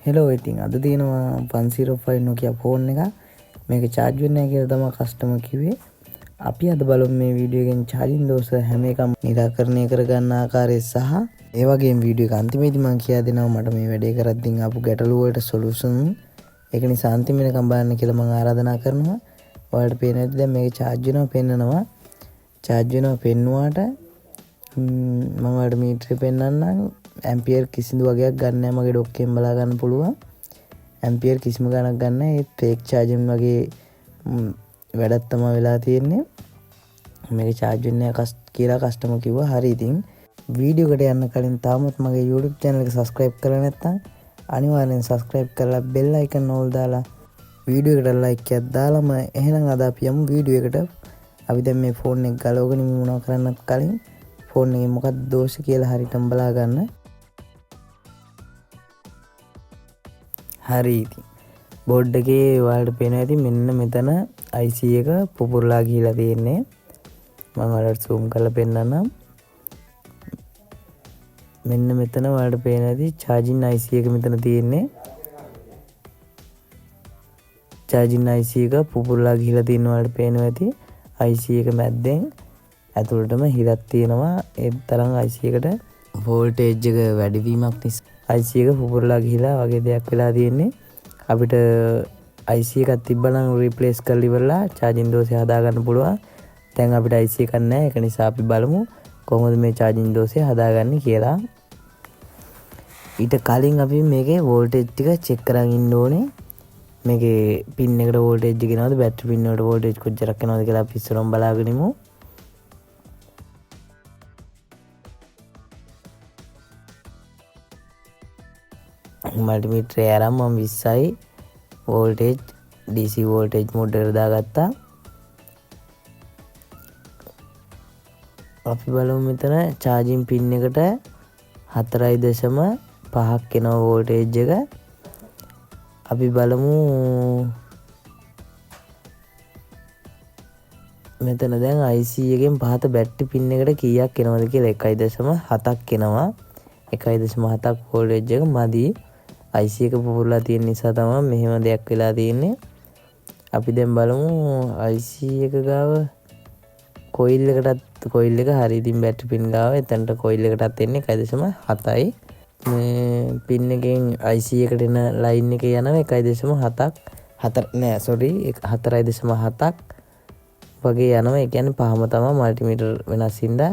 Hello ඉතින් අද තියෙනවා 105 Nokia ෆෝන් එක මේක charge වෙන්නේ නැහැ කියලා තමයි කස්ටමර් කිව්වේ. අපි අද බලමු මේ වීඩියෝ එකෙන් charging දෝෂ හැම එකම නිරාකරණය කරගන්න ආකාරය සහ ඒ වගේම වීඩියෝ එක අන්තිමේදී මම කියා දෙනවා මට මේ වැඩේ කරද්දී ආපු ගැටලු වලට solution. ඒක නිසා අන්තිම වෙනකම් බලන්න කියලා මම ආරාධනා කරනවා. ඔයාලට පේන්නේ නැද්ද දැන් මේක charge වෙනවා පෙන්නනවා. charge වෙනවා පෙන්නුවාට මම ඔයාලට මීටරේ පෙන්නන්නම්. ඇම්පියර් කිසිදු වගේක් ගන්න නැහැ. මගේ ඩොක්කෙන් බලා ගන්න පුළුවන්. ඇම්පියර් කිසිම ගණනක් ගන්න නැහැ. ඒ ෆේක් charging වගේ වැඩක් තමයි වෙලා තියෙන්නේ. මේක charge වෙන්නේ නැහැ කියලා කස්ටමර් කිව්වා. හරි ඉතින් වීඩියෝ එකට යන්න කලින් තාමත් මගේ YouTube channel එක subscribe කරලා නැත්නම් අනිවාර්යෙන් subscribe කරලා bell icon all දාලා වීඩියෝ එකට like එකක් දාලාම එහෙනම් අද අපි යමු වීඩියෝ එකට. අපි දැන් මේ ෆෝන් එක ගලවගෙන මොනවා කරන්නත් කලින් ෆෝන් එකේ මොකක්ද දෝෂ කියලා හරියටම බලා ගන්න. හරි ඉතින් බෝඩ් එකේ ඔයාලට පේනවා ඇති මෙන්න මෙතන IC එක පුපුරලා ගිහිලා තියෙන්නේ. මම ඔයාලට zoom කරලා පෙන්නන්නම්. මෙන්න මෙතන ඔයාලට පේනවා ඇති charging IC එක මෙතන තියෙන්නේ. charging IC එක පුපුරලා ගිහිලා තියෙනවා ඔයාලට පේනවා ඇති. IC එක මැද්දෙන් ඇතුළටම හිරක් තියෙනවා. ඒ තරම් IC එකට voltage එක වැඩි වීමක් නිසා IC එක පුපුරලා ගිහිලා වගේ දෙයක් වෙලා තියෙන්නේ. අපිට IC එකක් තිබ්බනම් replace කරලා ඉවරලා charging දෝෂය හදා ගන්න පුළුවන්. දැන් අපිට IC එකක් නැහැ. ඒක නිසා අපි බලමු කොහොමද මේ charging දෝෂය හදාගන්නේ කියලා. ඊට කලින් අපි මේකේ voltage ටික check කරන් ඉන්න ඕනේ. මේකේ pin එකට voltage එක එනවද battery pin වලට voltage කොච්චරක් එනවද කියලා අපි ඉස්සරහම බලාගෙන ඉමු. මල්ටිමීටරේ අරන් මම 20යි voltage DC voltage mode එකට දාගත්තා. අපි බලමු මෙතන charging pin එකට 4.5ක් එනවා voltage එක. අපි බලමු මෙතන දැන් IC එකෙන් පහත බැටරි පින් එකට කීයක් එනවද කියලා 1.7ක් එනවා. 1.7ක් voltage එක මදි. IC එක පුපුරලා තියෙන නිසා තමයි මෙහෙම දෙයක් වෙලා තියෙන්නේ. අපි දැන් බලමු IC එක ගාව coil එක හරි. ඉතින් බැටරි පින් ගාව එතනට coil එකටත් එන්නේ 1.7යි. මේ පින් එකෙන් IC එකට එන ලයින් එක යනවා 4.7ක් වගේ යනවා. ඒ කියන්නේ පහම තමයි මල්ටිමීටර් වෙනස් හින්දා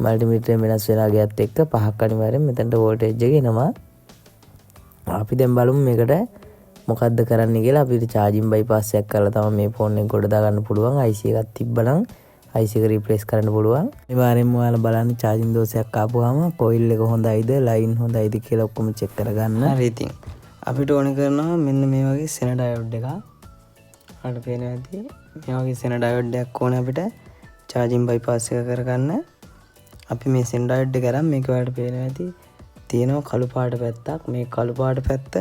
මල්ටිමීටර් වෙනස් වෙලා ගියත් එක්ක පහක් අනිවාර්යෙන් මෙතනට වෝල්ටේජ් එක එනවා. අපි දැන් බලමු මේකට මොකද්ද කරන්න කියලා. අපිට charging bypass එකක් කරලා තමයි මේ ෆෝන් එක ගොඩ දාගන්න පුළුවන්. IC එකක් තිබ්බනම් IC එක replace කරන්න පුළුවන්. අනිවාර්යෙන්ම ඔයාලා බලන්න charging දෝෂයක් ආපුවාම coil එක හොඳයිද line හොඳයිද කියලා ඔක්කොම check කරගන්න. හරි ඉතින් අපිට ඕන කරනවා මෙන්න මේ වගේ සෙන diode එකක්. ඔයාලට පේනවා ඇති මේ වගේ සෙන diode එකක් ඕනේ අපිට charging bypass එක කරගන්න. අපි මේ සෙන diode එක අරන් මේක ඔයාලට පේනවා ඇති තියෙනවා කළු පාට පැත්තක්. මේ කළු පාට පැත්ත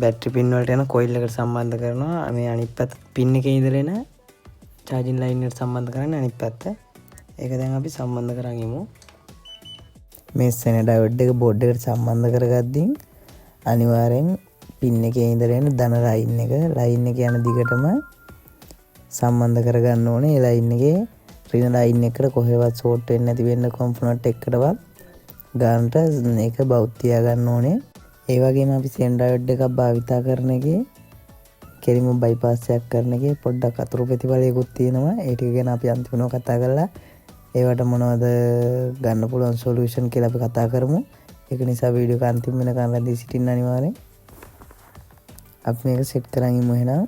බැටරි පින් වලට යන coil එකට සම්බන්ධ කරනවා. මේ අනිත් පැත්ත පින් එකේ ඉඳලා එන charging line එකට සම්බන්ධ කරන්නේ අනිත් පැත්ත. ඒක දැන් අපි සම්බන්ධ කරන් ඉමු. මේ සෙන diode එක board එකට සම්බන්ධ කරගද්දී අනිවාර්යෙන් පින් එකේ ඉඳලා එන ධන line එක යන දිගටම සම්බන්ධ කරගන්න ඕනේ. ඒ line එකේ ඍණ line එකට කොහෙවත් short වෙන්නේ නැති වෙන්න component එකකටවත් ගන්නට ඒක බෞද්ධ තියාගන්න ඕනේ. ඒ වගේම අපි සෙන් diode එකක් භාවිතා කරන එකේ කෙලිම bypass එකක් කරන එකේ පොඩ්ඩක් අතුරු ප්‍රතිඵලයකුත් තියෙනවා. ඒ ටික ගැන අපි අන්තිමව කතා කරලා ඒවට මොනවද ගන්න පුළුවන් solution කියලා අපි කතා කරමු. ඒක නිසා වීඩියෝ එක අන්තිම වෙනකන් රැඳී සිටින්න අනිවාර්යෙන්. අපි මේක set කරන් ඉමු එහෙනම්.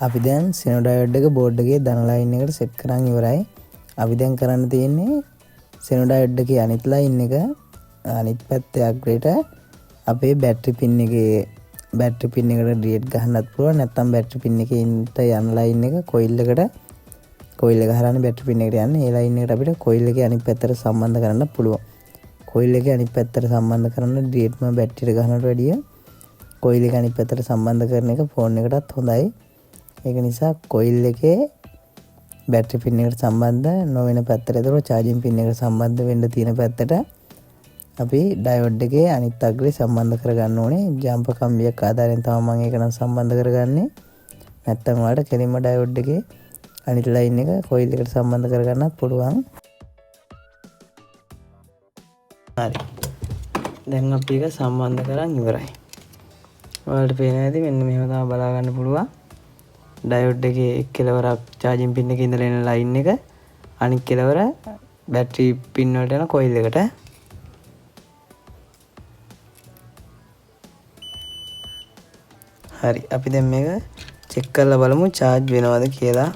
අපි දැන් සෙන diode එක board එකේ ධන line එකට set කරන් ඉවරයි. අපි දැන් කරන්න තියෙන්නේ සෙන diode එකේ අනිත් line එක අනිත් පැත්තේ අග්‍රේට අපේ බැටරි පින් එකට ඩිරෙක්ට් ගහන්නත් පුළුවන්. නැත්නම් බැටරි පින් එකේ යන line එක coil එක හරහානේ බැටරි පින් එකට යන්නේ. ඒ line එකට අපිට coil එකේ අනිත් පැත්තට සම්බන්ධ කරන්න පුළුවන්. coil එකේ අනිත් පැත්තට සම්බන්ධ කරන්න ඩිරෙක්ට්ම බැටරි එක ගන්නට වැඩිය coil එක අනිත් පැත්තට සම්බන්ධ කරන එක ෆෝන් එකටත් හොඳයි. ඒක නිසා coil එකේ බැටරි පින් එකට සම්බන්ධ නොවන පැත්තට එතකොට charging පින් එකට සම්බන්ධ වෙන්න තියෙන පැත්තට අපි ඩයෝඩ් එකේ අනිත් අග්‍රේ සම්බන්ධ කරගන්න ඕනේ. ජම්ප කම්බියක් ආධාරයෙන් තමයි මම ඒක නම් සම්බන්ධ කරගන්නේ. නැත්තම් ඔයාලට කෙලින්ම ඩයෝඩ් එකේ අනිත් ලයින් එක කොයිල් එකට සම්බන්ධ කරගන්නත් පුළුවන්. හරි. දැන් අපි ඒක සම්බන්ධ කරන් ඉවරයි. ඔයාලට පේන ඇති මෙන්න මෙහෙම තමයි බලා ගන්න පුළුවන්. ඩයෝඩ් එකේ එක් කෙලවරක් charging pin එකේ ඉඳලා එන ලයින් එක අනිත් කෙලවර බැටරි පින් වලට යන කොයිල් එකට. හරි අපි දැන් මේක චෙක් කරලා බලමු charge වෙනවද කියලා.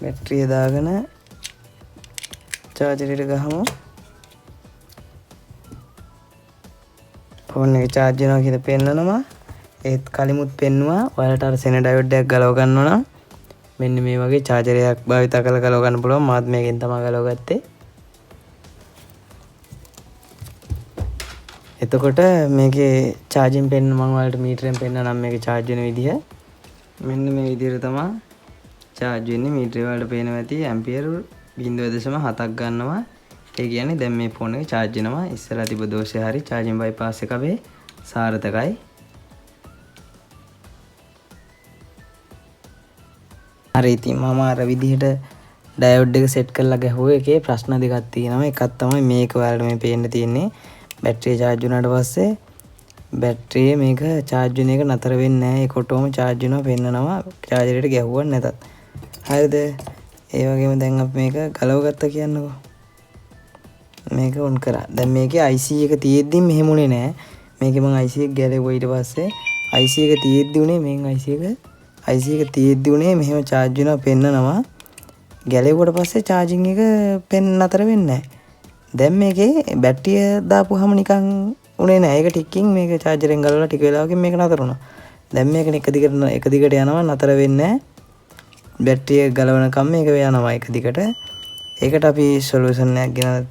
බැටරිය දාගෙන charger එකට ගහමු. ෆෝන් එක charge වෙනවා කියලා පෙන්නනවා. ඒත් කලිමුත් පෙන්නුවා ඔයාලට අර සෙන ඩයෝඩ් එකක් ගලව ගන්න ඕන. මෙන්න මේ වගේ charger එකක් භාවිත කරලා ගලව ගන්න පුළුවන්. මාත් මේකෙන් තමයි ගලව ගත්තේ. එතකොට මේකේ charging pen මම ඔයාලට මීටරෙන් පෙන්නනම් මේකේ charge වෙන විදිහ. මෙන්න මේ විදිහට තමයි charge වෙන්නේ. මීටරේ වලට පේනවා ඇති ampere 0.7ක් ගන්නවා. ඒ කියන්නේ දැන් මේ ෆෝන් එක charge වෙනවා. ඉස්සරලා තිබ්බ දෝෂය හරි charging bypass එක අපේ සාර්ථකයි. හරි ඉතින් මම අර විදිහට ඩයෝඩ් එක සෙට් කරලා ගැහුවා. එකේ ප්‍රශ්න දෙකක් තියෙනවා. එකක් තමයි මේක ඔයාලට මේ පේන්න තියෙන්නේ. බැටරිය charge වුණාට පස්සේ බැටරිය මේක charge වෙන එක නතර වෙන්නේ නැහැ. ඒක ඔටෝම charge වෙනවා පෙන්නනවා. charger එකට ගැහුවා නැතත්. හරිද? ඒ වගේම දැන් අපි මේක ගලව ගත්තා කියන්නකෝ. මේක ඔන් කරා. දැන් මේකේ IC එක තියෙද්දි මෙහෙම උනේ නෑ. මේකේ මම IC එක ගැලෙවුවා ඊට පස්සේ IC එක තියෙද්දි උනේ මෙන් IC එක තියෙද්දි උනේ මෙහෙම charge වෙනවා පෙන්නනවා. ගැලෙවුවට පස්සේ charging එක පෙන් නතර වෙන්නේ නෑ. දැන් මේකේ බැටරිය දාපුවාම නිකන් උනේ නෑ. ඒක ටිකකින් මේක charger එකෙන් ගලවලා ටික වෙලාවකින් මේක නතර වුණා. දැන් මේක එක දිගට යනවා නතර වෙන්නේ නෑ. බැටරිය ගලවනකම් මේක යනවා එක දිගට. ඒකට අපි සොලියුෂන් එකක් ගෙන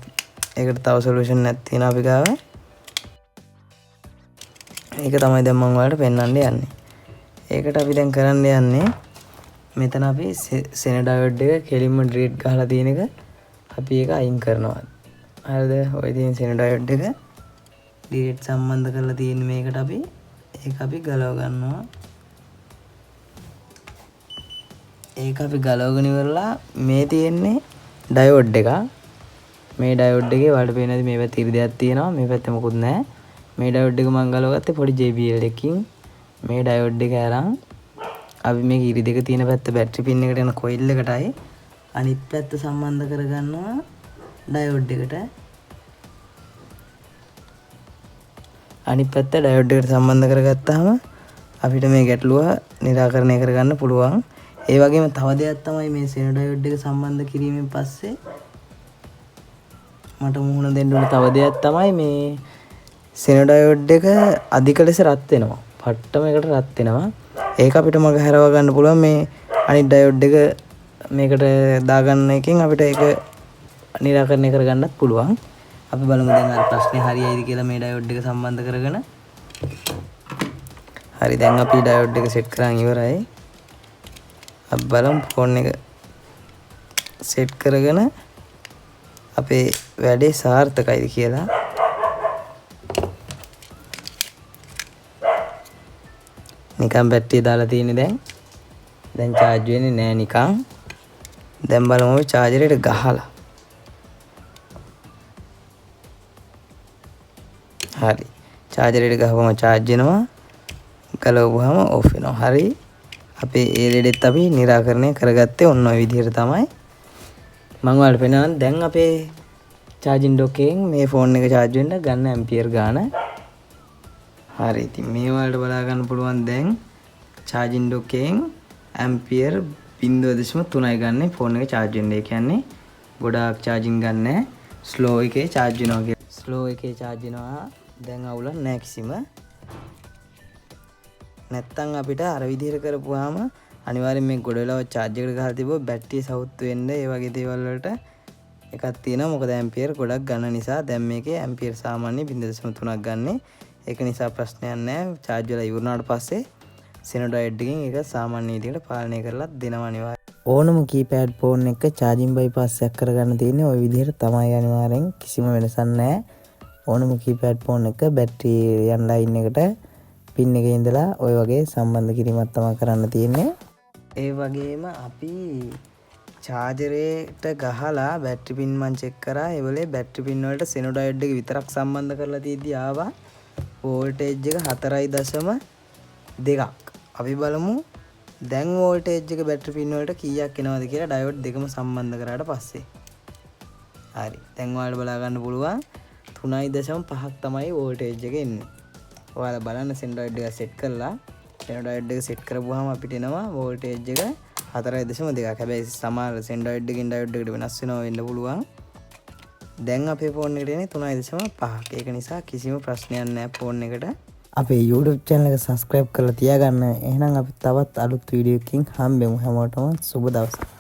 ඒකට තව සොලියුෂන් එකක් තියෙනවා අපි ගාව. ඒක තමයි දැන් මම ඔයාලට පෙන්වන්න යන්නේ. ඒකට අපි දැන් කරන්න යන්නේ මෙතන අපි සෙන ඩයෝඩ් එක කෙලින්ම ඩිලීට් ගහලා තියෙන එක අපි ඒක අයින් කරනවා. හරිද? ඔය තියෙන සෙන ඩයෝඩ් එක ඩිලීට් සම්බන්ධ කරලා තියෙන මේකට අපි ඒක අපි ගලව ගන්නවා. ඒක අපි ගලවගෙන ඉවරලා මේ තියෙන්නේ ඩයෝඩ් එක. මේ ඩයෝඩ් එකේ වලට පේන ඇති මේ පැත්තේ ඉරි දෙයක් තියෙනවා. මේ පැත්තේ මොකුත් නැහැ. මේ ඩයෝඩ් එක මම ගලවගත්තේ පොඩි JBL එකකින්. මේ ඩයෝඩ් එක අරන් අපි මේක ඉරි දෙක තියෙන පැත්ත බැටරි පින් එකට යන කොයිල් එකටයි අනිත් පැත්ත සම්බන්ධ කරගන්නවා ඩයෝඩ් එකට. අනිත් පැත්ත ඩයෝඩ් එකට සම්බන්ධ කරගත්තාම අපිට මේ ගැටලුව निराකරණය කරගන්න පුළුවන්. ඒ වගේම තව දෙයක් තමයි මේ සෙන ඩයෝඩ් එක සම්බන්ධ කිරීමෙන් පස්සේ මට මුහුණ දෙන්න ඕන තව දෙයක් තමයි මේ සෙන ඩයෝඩ් එක අධික ලෙස රත් වෙනවා. පට්ටම එකට රත් වෙනවා. ඒක අපිට මග හැරව ගන්න පුළුවන් මේ අනිත් ඩයෝඩ් එක මේකට දාගන්න එකෙන් අපිට ඒක निराකරණය කරගන්නත් පුළුවන්. අපි බලමු දැන් අර ප්‍රශ්නේ හරියයිද කියලා මේ ඩයෝඩ් එක සම්බන්ධ කරගෙන. හරි දැන් අපි ඩයෝඩ් එක සෙට් කරන් ඉවරයි. අපි බලමු ෆෝන් එක සෙට් කරගෙන අපේ වැඩේ සාර්ථකයිද කියලා. නිකන් බැටරිය දාලා තියෙන්නේ දැන් charge වෙන්නේ නෑ නිකන්. දැන් බලමු අපි charger එකට ගහලා. හරි. charger එකට ගහපුවම charge වෙනවා. ගලවපුවාම off වෙනවා. හරි. අපේ ඒ ලෙඩෙත් අපි निराකරණය කරගත්තේ ඔන්න ඔය විදිහට තමයි. මම ඔයාලට පෙන්නනවා දැන් අපේ charging dock එකෙන් මේ ෆෝන් එක charge වෙන්න ගන්න ampere ගාන. හරි ඉතින් මේ වලට බලා ගන්න පුළුවන් දැන් charging dock එකෙන් ampere 0.3යි ගන්න ෆෝන් එක charge වෙන්න. ඒ කියන්නේ ගොඩාක් charging ගන්න slow එකේ charge වෙනවා කියලා. slow එකේ charge වෙනවා දැන් අවුලක් නැහැ කිසිම. නැත්තම් අපිට අර විදිහට කරපුවාම අනිවාර්යෙන් මේ ගොඩ වෙලාව charge එකට ගහලා තිබ්බොත් බැටරිය සවුත් වෙන්න ඒ වගේ දේවල් වලට එකක් තියෙනවා. මොකද ඇම්පියර් ගොඩක් ගන්න නිසා දැන් මේකේ ඇම්පියර් සාමාන්‍ය 0.3ක් ගන්න. ඒක නිසා ප්‍රශ්නයක් නැහැ. charge වෙලා ඉවරනාට පස්සේ සෙනොඩයිඩ් එකෙන් ඒක සාමාන්‍ය විදිහට පාලනය කරලා දෙනවා අනිවාර්යයෙන්. ඕනම කීපෑඩ් ෆෝන් එක charging bypass එකක් කරගන්න තියෙන්නේ ওই විදිහට තමයි අනිවාර්යෙන්. කිසිම වෙනසක් නැහැ. ඕනම කීපෑඩ් ෆෝන් එක බැටරි යන ලයින් එකට පින් එකේ ඉඳලා ওই වගේ සම්බන්ධ කිරීමක් තමයි කරන්න තියෙන්නේ. ඒ වගේම අපි චාර්ජරේට ගහලා බැටරි පින් මං චෙක් කරා. ඒ වෙලේ බැටරි පින් වලට සෙනොඩයිඩ් එක විතරක් සම්බන්ධ කරලා තියෙද්දි ආවා වෝල්ටේජ් එක 4.2ක්. අපි බලමු දැන් වෝල්ටේජ් එක බැටරි පින් වලට කීයක් එනවද කියලා ඩයෝඩ් දෙකම සම්බන්ධ කරාට පස්සේ. හරි. දැන් ඔයාලට බලා ගන්න පුළුවන් 3.5ක් තමයි වෝල්ටේජ් එක එන්නේ. ඔයාලා බලන්න සෙනොඩයිඩ් එක සෙට් කරලා සෙනොඩයිඩ් එක සෙට් කරපුවාම අපිට එනවා වෝල්ටේජ් එක 4.2ක්. හැබැයි සමහර සෙනොඩයිඩ් එකකින් ඩයෝඩ් එකට වෙනස් වෙනවා වෙන්න පුළුවන්. දැන් අපේ ෆෝන් එකට එන්නේ 3.5ක්. ඒක නිසා කිසිම ප්‍රශ්නයක් නැහැ ෆෝන් එකට. අපේ YouTube channel එක subscribe කරලා තියාගන්න. එහෙනම් අපි තවත් අලුත් වීඩියෝ එකකින් හම්බෙමු. හැමෝටම සුබ දවසක්.